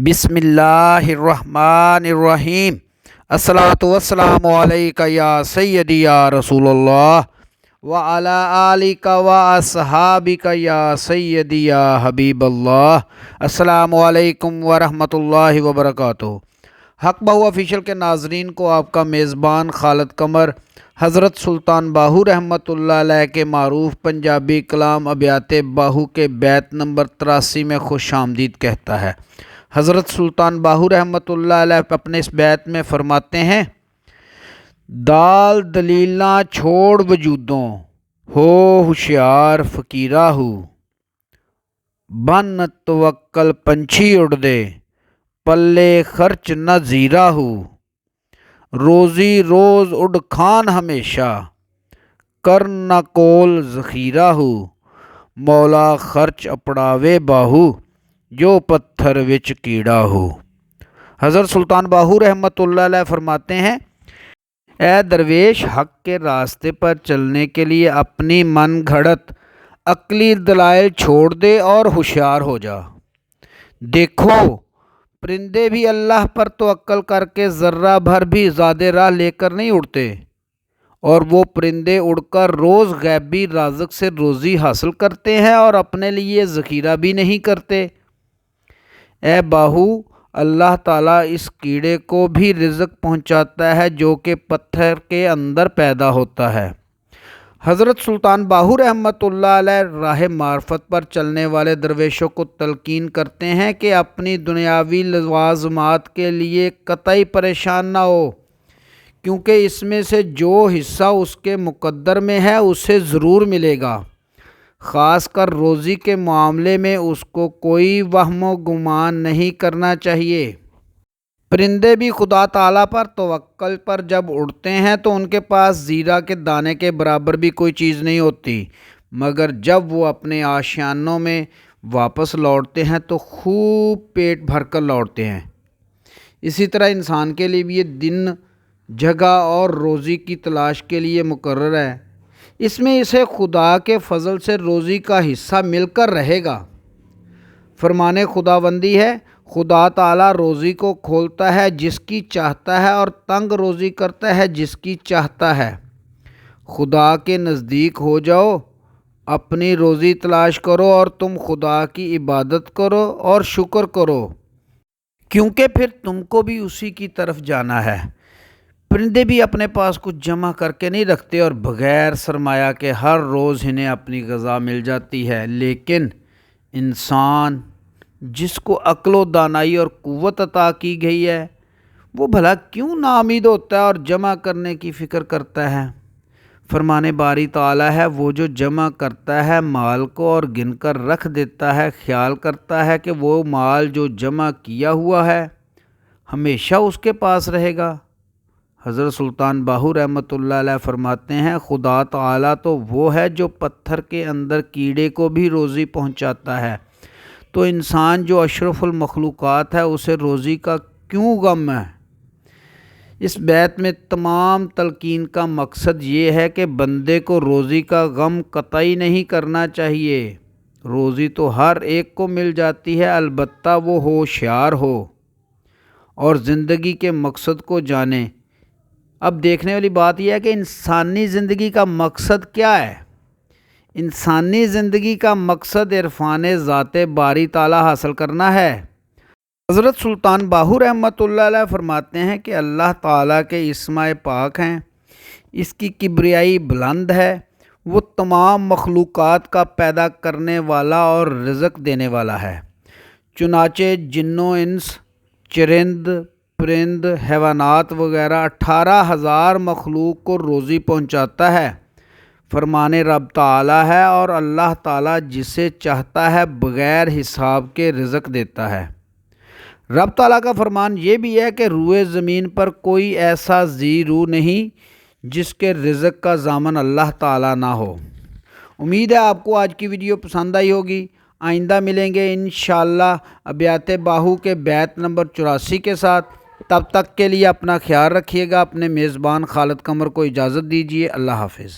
بسم اللہ الرحمن الرحیم۔ الصلاۃ والسلام علیک یا سیدی یا رسول اللہ وعلی آلک و اصحابک یا سیدی یا حبیب اللہ۔ السلام علیکم ورحمۃ اللہ وبرکاتہ۔ حق بہو آفیشیل کے ناظرین کو آپ کا میزبان خالد قمر حضرت سلطان باہو رحمۃ اللہ علیہ کے معروف پنجابی کلام ابیات باہو کے بیت نمبر 83 میں خوش آمدید کہتا ہے۔ حضرت سلطان باہو رحمۃ اللہ علیہ اپنے اس بیت میں فرماتے ہیں: دال دلیلاں چھوڑ وجودوں ہو ہوشیار فقیرہ ہو، بن توکل پنچھی اڑ دے پلے خرچ نہ زیرہ ہو، روزی روز اڑ کھان ہمیشہ کر نہ کول ذخیرہ ہو، مولا خرچ اپڑاوے باہو جو پتھر وچ کیڑا ہو۔ حضرت سلطان باہو رحمۃ اللہ علیہ فرماتے ہیں: اے درویش، حق کے راستے پر چلنے کے لیے اپنی من گھڑت عقلی دلائل چھوڑ دے اور ہوشیار ہو جا۔ دیکھو، پرندے بھی اللہ پر توکل کر کے ذرہ بھر بھی زیادہ راہ لے کر نہیں اڑتے، اور وہ پرندے اڑ کر روز غیبی رازق سے روزی حاصل کرتے ہیں اور اپنے لیے ذخیرہ بھی نہیں کرتے۔ اے باہو، اللہ تعالیٰ اس کیڑے کو بھی رزق پہنچاتا ہے جو کہ پتھر کے اندر پیدا ہوتا ہے۔ حضرت سلطان باہو رحمۃ اللہ علیہ راہ معرفت پر چلنے والے درویشوں کو تلقین کرتے ہیں کہ اپنی دنیاوی لوازمات کے لیے قطعی پریشان نہ ہو، کیونکہ اس میں سے جو حصہ اس کے مقدر میں ہے اسے ضرور ملے گا۔ خاص کر روزی کے معاملے میں اس کو کوئی وہم و گمان نہیں کرنا چاہیے۔ پرندے بھی خدا تعالیٰ پر توکل پر جب اڑتے ہیں تو ان کے پاس زیرہ کے دانے کے برابر بھی کوئی چیز نہیں ہوتی، مگر جب وہ اپنے آشیانوں میں واپس لوٹتے ہیں تو خوب پیٹ بھر کر لوٹتے ہیں۔ اسی طرح انسان کے لیے بھی یہ دن جگہ اور روزی کی تلاش کے لیے مقرر ہے۔ اس میں اسے خدا کے فضل سے روزی کا حصہ مل کر رہے گا۔ فرمان خداوندی ہے: خدا تعالیٰ روزی کو کھولتا ہے جس کی چاہتا ہے اور تنگ روزی کرتا ہے جس کی چاہتا ہے۔ خدا کے نزدیک ہو جاؤ، اپنی روزی تلاش کرو اور تم خدا کی عبادت کرو اور شکر کرو، کیونکہ پھر تم کو بھی اسی کی طرف جانا ہے۔ پرندے بھی اپنے پاس کچھ جمع کر کے نہیں رکھتے اور بغیر سرمایہ کے ہر روز انہیں اپنی غذا مل جاتی ہے، لیکن انسان جس کو عقل و دانائی اور قوت عطا کی گئی ہے وہ بھلا کیوں ناامید ہوتا ہے اور جمع کرنے کی فکر کرتا ہے؟ فرمان باری تعالیٰ ہے: وہ جو جمع کرتا ہے مال کو اور گن کر رکھ دیتا ہے، خیال کرتا ہے کہ وہ مال جو جمع کیا ہوا ہے ہمیشہ اس کے پاس رہے گا۔ حضرت سلطان باہو رحمۃ اللہ علیہ فرماتے ہیں: خدا تعالیٰ تو وہ ہے جو پتھر کے اندر کیڑے کو بھی روزی پہنچاتا ہے، تو انسان جو اشرف المخلوقات ہے اسے روزی کا کیوں غم ہے؟ اس بیت میں تمام تلقین کا مقصد یہ ہے کہ بندے کو روزی کا غم قطعی نہیں کرنا چاہیے۔ روزی تو ہر ایک کو مل جاتی ہے، البتہ وہ ہوشیار ہو اور زندگی کے مقصد کو جانے۔ اب دیکھنے والی بات یہ ہے کہ انسانی زندگی کا مقصد کیا ہے؟ انسانی زندگی کا مقصد عرفان ذات باری تعالیٰ حاصل کرنا ہے۔ حضرت سلطان باہو رحمۃ اللہ علیہ فرماتے ہیں کہ اللہ تعالیٰ کے اسماء پاک ہیں، اس کی کبریائی بلند ہے، وہ تمام مخلوقات کا پیدا کرنے والا اور رزق دینے والا ہے۔ چنانچہ جن و انس، چرند پرند، حیوانات وغیرہ 18,000 مخلوق کو روزی پہنچاتا ہے۔ فرمان رب تعالیٰ ہے اور اللہ تعالیٰ جسے چاہتا ہے بغیر حساب کے رزق دیتا ہے۔ رب تعالیٰ کا فرمان یہ بھی ہے کہ روئے زمین پر کوئی ایسا ذی روح نہیں جس کے رزق کا ضامن اللہ تعالیٰ نہ ہو۔ امید ہے آپ کو آج کی ویڈیو پسند آئی ہوگی۔ آئندہ ملیں گے انشاءاللہ ابیات باہو کے بیت نمبر 84 کے ساتھ۔ تب تک کے لیے اپنا خیال رکھیے گا۔ اپنے میزبان خالد قمر کو اجازت دیجیے۔ اللہ حافظ۔